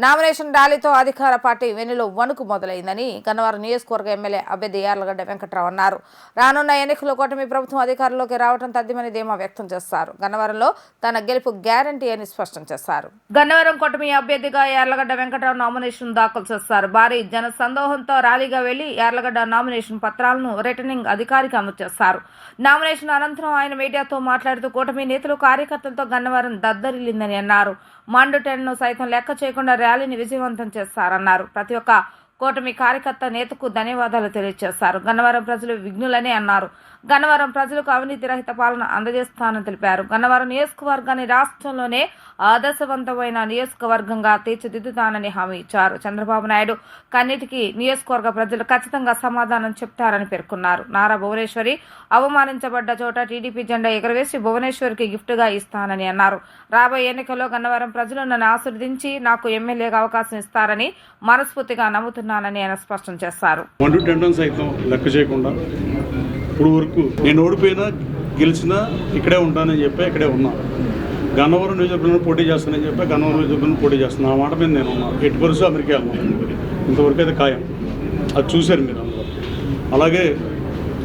Nomination ర్యాలీతో అధికార party వెన్నులో వణుకు మొదలైందని గన్నవరం నియోజకవర్గ ఎమ్మెల్యే అభ్యర్థి యార్లగడ్డ వెంకట్రావు అన్నారు. రానున్న ఎన్నికల్లో కూటమి ప్రభుత్వం అధికారంలోకి రావడం తథ్యమని ధీమా వ్యక్తం చేశారు. గన్నవరంలో తన గెలుపు గ్యారంటీ అని స్పష్టం చేశారు. గన్నవరం కూటమి అభ్యర్థిగా యార్లగడ్డ వెంకట్రావు నామినేషన్ దాఖలు చేశారు. భారీ జన సందోహంతో ర్యాలీగా వెళ్లి యార్లగడ్డ నామినేషన్ పత్రాలను రిటర్నింగ్ అధికారికి అందజేశారు. నామినేషన్ అనంతరం ఆయన మీడియాతో మాట్లాడుతూ కూటమి నేతలు కార్యకర్తలతో గన్నవరం దద్దరిల్లిందని అన్నారు. మండు టెన్ను సైతం లెక్క చేయకుండా ర్యాలీని విజయవంతం చేస్తారన్నారు. ప్రతి ఒక్క కూటమి కార్యకర్త నేతకు ధన్యవాదాలు తెలియజేశారు. గన్నవరం ప్రజలు విఘ్నులని అన్నారు. గన్నవరం ప్రజలకు అవినీతి రహిత పాలన అందజేస్తానని తెలిపారు. గన్నవరం నియోజకవర్గాన్ని రాష్ట్రంలోనే ఆదర్శవంతమైన నియోజకవర్గంగా తీర్చిదిద్దుతానని హామీ ఇచ్చారు. చంద్రబాబు నాయుడు కన్నిటికీ నియోజకవర్గ ప్రజలు ఖచ్చితంగా సమాధానం చెప్తారని పేర్కొన్నారు. నారా భువనేశ్వరి అవమానించబడ్డ చోట టీడీపీ జెండా ఎగురవేసి భువనేశ్వరికి గిఫ్ట్గా ఇస్తానని అన్నారు. రాబోయే ఎన్నికల్లో గన్నవరం ప్రజలు నన్ను ఆశీర్వదించి నాకు ఎమ్మెల్యేగా అవకాశం ఇస్తారని మనస్ఫూర్తిగా నమ్ముతున్నానని ఆయన స్పష్టం చేశారు. ఇప్పుడు వరకు నేను ఓడిపోయినా గెలిచినా ఇక్కడే ఉంటానని చెప్పి ఇక్కడే ఉన్నా. గన్నవరం నియోజకవర్గంలో పోటీ చేస్తానని చెప్పి గన్నవరం నియోజకవర్గంలో పోటీ చేస్తున్నా. ఆ మాట మీద నేను ఉన్నా. ఎట్టి పరిస్థితుల్లో అమెరికా వెళ్ళాను. ఇంతవరకు అయితే ఖాయం. అది చూశారు మీరు అందరూ. అలాగే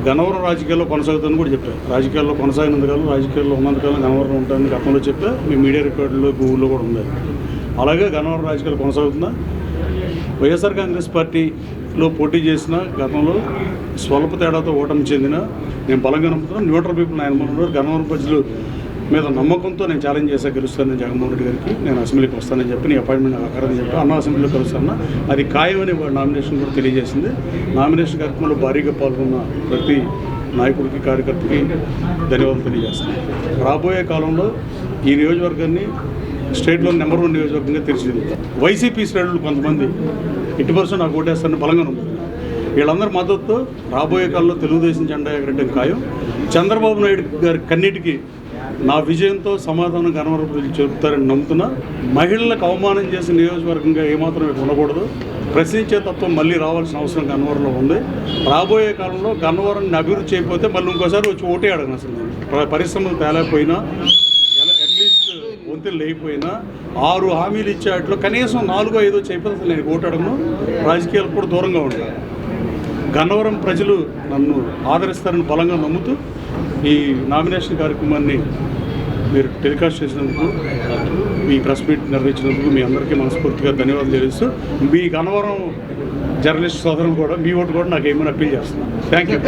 గన్నవరం రాజకీయాల్లో కొనసాగుతుందని కూడా చెప్పారు. రాజకీయాల్లో కొనసాగినందుకాలం, రాజకీయాల్లో ఉన్నందుకాలం గన్నవరం ఉంటానని గతంలో చెప్పా. మీ మీడియా రికార్డులో గూగుల్లో కూడా ఉంది. అలాగే గన్నవరం రాజకీయాలు కొనసాగుతున్నా. వైఎస్ఆర్ కాంగ్రెస్ పార్టీలో పోటీ చేసిన గతంలో స్వల్ప తేడాతో ఓటమి చెందిన నేను బలంగా నమ్ముతున్నాను. న్యూట్రల్ పీపుల్ ఆయన ఉన్నారు. గన్నవరం ప్రజలు మీద నమ్మకంతో నేను ఛాలెంజ్ చేసా గెలుస్తానని జగన్మోహన్ రెడ్డి గారికి. నేను అసెంబ్లీకి వస్తానని చెప్పి నీ అపాయింట్మెంట్ నాకు అక్కడని చెప్పి అన్న అసెంబ్లీలో కలుస్తాను. అది ఖాయమని నామినేషన్ కూడా తెలియజేసింది. నామినేషన్ కార్యక్రమంలో భారీగా పాల్గొన్న ప్రతి నాయకుడికి, కార్యకర్తకి ధన్యవాదాలు తెలియజేస్తాను. రాబోయే కాలంలో ఈ నియోజకవర్గాన్ని స్టేట్లో నెంబర్ 1 నియోజకవర్గంగా తీర్చిదిద్దాం. వైసీపీ శ్రేణులు కొంతమంది 80% నాకు ఓటేస్తారని బలంగా నమ్ముతున్నారు. వీళ్ళందరి మద్దతుతో రాబోయే కాలంలో తెలుగుదేశం జెండా ఎగరడం ఖాయం. చంద్రబాబు నాయుడు గారి కన్నిటికీ నా విజయంతో సమాధానం గన్నవరం ప్రజలు చెబుతారని నమ్ముతున్నా. మహిళలకు అవమానం చేసిన నియోజకవర్గంగా ఏమాత్రం ఇక్కడ ఉండకూడదు. ప్రశ్నించే తత్వం మళ్ళీ రావాల్సిన అవసరం గన్నవరంలో ఉంది. రాబోయే కాలంలో గన్నవరాన్ని అభివృద్ధి చేయకపోతే మళ్ళీ ఇంకోసారి వచ్చి ఓటే అడగను. అసలు పరిశ్రమలు తేలేకపోయినా, అట్లీస్ట్ వంతులు లేకపోయినా 6 హామీలు ఇచ్చేట్లో కనీసం 4-5 చేయకపోతే నేను ఓటు అడగను. రాజకీయాలకు కూడా దూరంగా ఉంటాను. గన్నవరం ప్రజలు నన్ను ఆదరిస్తారని బలంగా నమ్ముతూ ఈ నామినేషన్ కార్యక్రమాన్ని మీరు టెలికాస్ట్ చేసినందుకు, మీ ప్రెస్ మీట్ నిర్వహించినందుకు మీ అందరికీ మనస్ఫూర్తిగా ధన్యవాదాలు తెలుస్తూ మీ గన్నవరం జర్నలిస్ట్ సోదరులు కూడా మీ ఓటు కూడా నాకు ఏమైనా అప్పీల్ చేస్తున్నాను. Thank you.